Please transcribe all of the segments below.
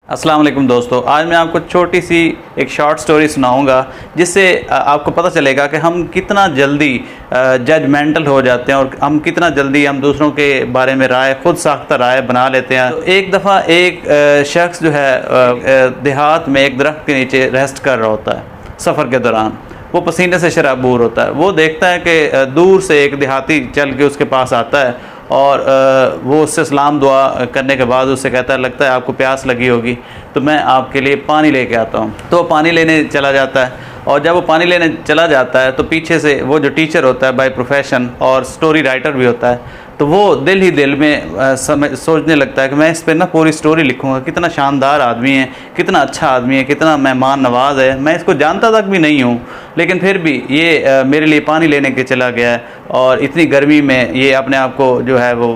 अस्सलाम वालेकुम दोस्तों, आज मैं आपको छोटी सी एक शॉर्ट स्टोरी सुनाऊंगा जिससे आपको पता चलेगा कि हम कितना जल्दी जजमेंटल हो जाते हैं और हम कितना जल्दी हम दूसरों के बारे में खुद साख्ता राय बना लेते हैं। तो एक दफ़ा एक शख्स जो है देहात में एक दरख्त के नीचे रेस्ट कर रहा होता है। सफ़र के दौरान वो पसीने से शराबूर होता है। वो देखता है कि दूर से एक देहाती चल के उसके पास आता है और वो उससे सलाम दुआ करने के बाद उससे कहता है, लगता है आपको प्यास लगी होगी तो मैं आपके लिए पानी लेके आता हूँ। तो वो पानी लेने चला जाता है और जब वो पानी लेने चला जाता है तो पीछे से वो जो टीचर होता है बाय प्रोफेशन और स्टोरी राइटर भी होता है, तो वो दिल ही दिल में सोचने लगता है कि मैं इस पर ना पूरी स्टोरी लिखूँगा। कितना शानदार आदमी है, कितना अच्छा आदमी है, कितना मेहमान नवाज है। मैं इसको जानता तक भी नहीं हूँ, लेकिन फिर भी ये मेरे लिए पानी लेने के चला गया है और इतनी गर्मी में ये अपने आप को जो है वो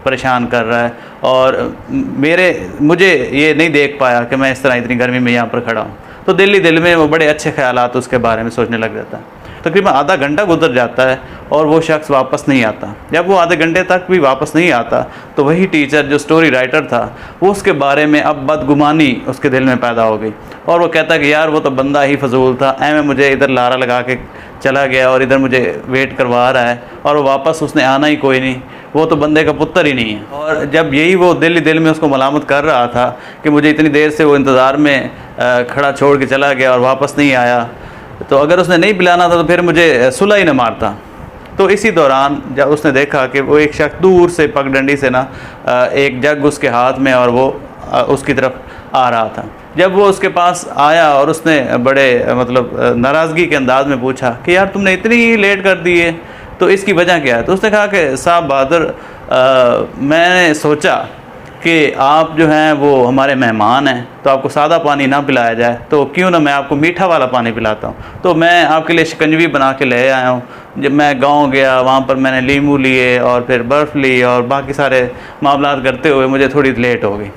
परेशान कर रहा है और मुझे ये नहीं देख पाया कि मैं इस तरह इतनी गर्मी में यहाँ पर खड़ा हूँ। तो दिल ही दिल में वो बड़े अच्छे ख्यालात उसके बारे में सोचने लग जाता है। तकरीबन आधा घंटा गुजर जाता है और वो शख्स वापस नहीं आता। जब वो आधे घंटे तक भी वापस नहीं आता तो वही टीचर जो स्टोरी राइटर था वो उसके बारे में अब बदगुमानी उसके दिल में पैदा हो गई और वो कहता कि यार वो तो बंदा ही फजूल था, मुझे इधर लारा लगा के चला गया और इधर मुझे वेट करवा रहा है और वो वापस उसने आना ही कोई नहीं, वो तो बंदे का पुत्र ही नहीं है। और जब यही वो दिल ही दिल में उसको मलामत कर रहा था कि मुझे इतनी देर से वो इंतज़ार में खड़ा छोड़ के चला गया और वापस नहीं आया, तो अगर उसने नहीं पिलाना था तो फिर मुझे सुला ही न मारता। तो इसी दौरान जब उसने देखा कि वो एक शख्स दूर से पगडंडी से ना एक जग उसके हाथ में और वो उसकी तरफ आ रहा था। जब वो उसके पास आया और उसने बड़े नाराज़गी के अंदाज में पूछा कि यार तुमने इतनी लेट कर दी है, तो इसकी वजह क्या है? तो उसने कहा कि साहब बहादुर, मैंने सोचा कि आप जो हैं वो हमारे मेहमान हैं, तो आपको सादा पानी ना पिलाया जाए तो क्यों ना मैं आपको मीठा वाला पानी पिलाता हूँ। तो मैं आपके लिए शिकंजवी बना के ले आया हूँ। जब मैं गांव गया वहाँ पर मैंने लीमू लिए और फिर बर्फ़ ली और बाकी सारे मामलात करते हुए मुझे थोड़ी लेट हो गई।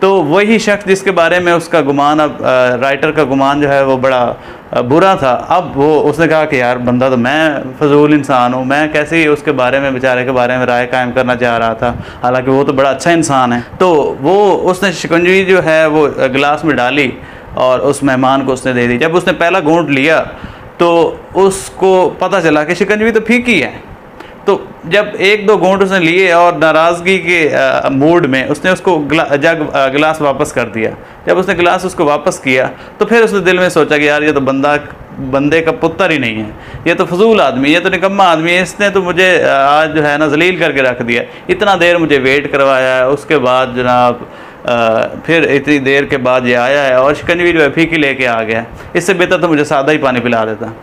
तो वही शख्स जिसके बारे में उसका गुमान, अब राइटर का गुमान जो है वो बड़ा बुरा था, अब वो उसने कहा कि यार बंदा तो मैं फजूल इंसान हूँ, मैं कैसे ही उसके बारे में, बेचारे के बारे में राय कायम करना चाह रहा था, हालांकि वो तो बड़ा अच्छा इंसान है। तो वो उसने शिकंजी जो है वो गिलास में डाली और उस मेहमान को उसने दे दी। जब उसने पहला घूंट लिया तो उसको पता चला कि शिकंजी तो फीकी है। तो जब एक दो घूंट उसने लिए और नाराज़गी के मूड में उसने उसको गिलास वापस कर दिया। जब उसने गिलास उसको वापस किया तो फिर उसने दिल में सोचा कि यार ये तो बंदे का पुत्र ही नहीं है, ये तो फजूल आदमी, ये तो निकम्मा आदमी है, इसने तो मुझे आज जो है ना जलील करके रख दिया, इतना देर मुझे वेट करवाया है, उसके बाद जनाब फिर इतनी देर के बाद ये आया है और शिकंजी जो है फीकी लेके आ गया। इससे बेहतर तो मुझे सादा ही पानी पिला देता।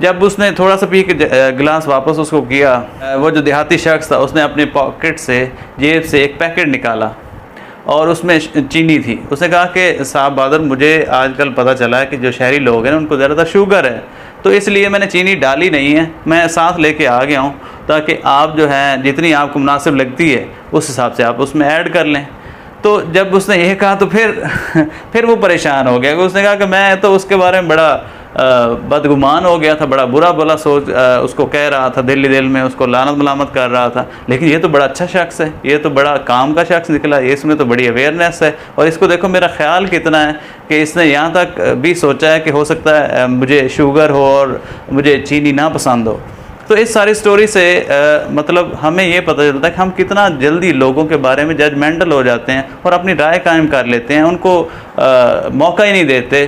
जब उसने थोड़ा सा पी के गिलास वापस उसको किया, वो जो देहाती शख्स था उसने अपने पॉकेट से, जेब से एक पैकेट निकाला और उसमें चीनी थी। उसने कहा कि साहब बहादुर, मुझे आजकल पता चला है कि जो शहरी लोग हैं उनको ज़्यादातर शुगर है, तो इसलिए मैंने चीनी डाली नहीं है, मैं साथ लेके आ गया हूँ ताकि आप जो है जितनी आपको मुनासिब लगती है उस हिसाब से आप उसमें ऐड कर लें। तो जब उसने ये कहा तो फिर वो परेशान हो गया। उसने कहा कि मैं तो उसके बारे में बड़ा बदगुमान हो गया था, बड़ा बुरा भला सोच उसको कह रहा था, दिल ही दिल में उसको लानत मलामत कर रहा था, लेकिन ये तो बड़ा अच्छा शख्स है, ये तो बड़ा काम का शख्स निकला, इसमें तो बड़ी अवेयरनेस है और इसको देखो मेरा ख्याल कितना है कि इसने यहाँ तक भी सोचा है कि हो सकता है मुझे शुगर हो और मुझे चीनी ना पसंद हो। तो इस सारी स्टोरी से मतलब हमें ये पता चलता है कि हम कितना जल्दी लोगों के बारे में जजमेंटल हो जाते हैं और अपनी राय कायम कर लेते हैं, उनको मौका ही नहीं देते,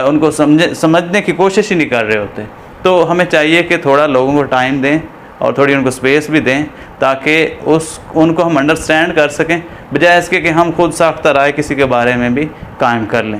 उनको समझने की कोशिश ही नहीं कर रहे होते। तो हमें चाहिए कि थोड़ा लोगों को टाइम दें और थोड़ी उनको स्पेस भी दें ताकि उनको हम अंडरस्टैंड कर सकें, बजाय इसके कि हम खुद साख्ता राय किसी के बारे में भी कायम कर लें।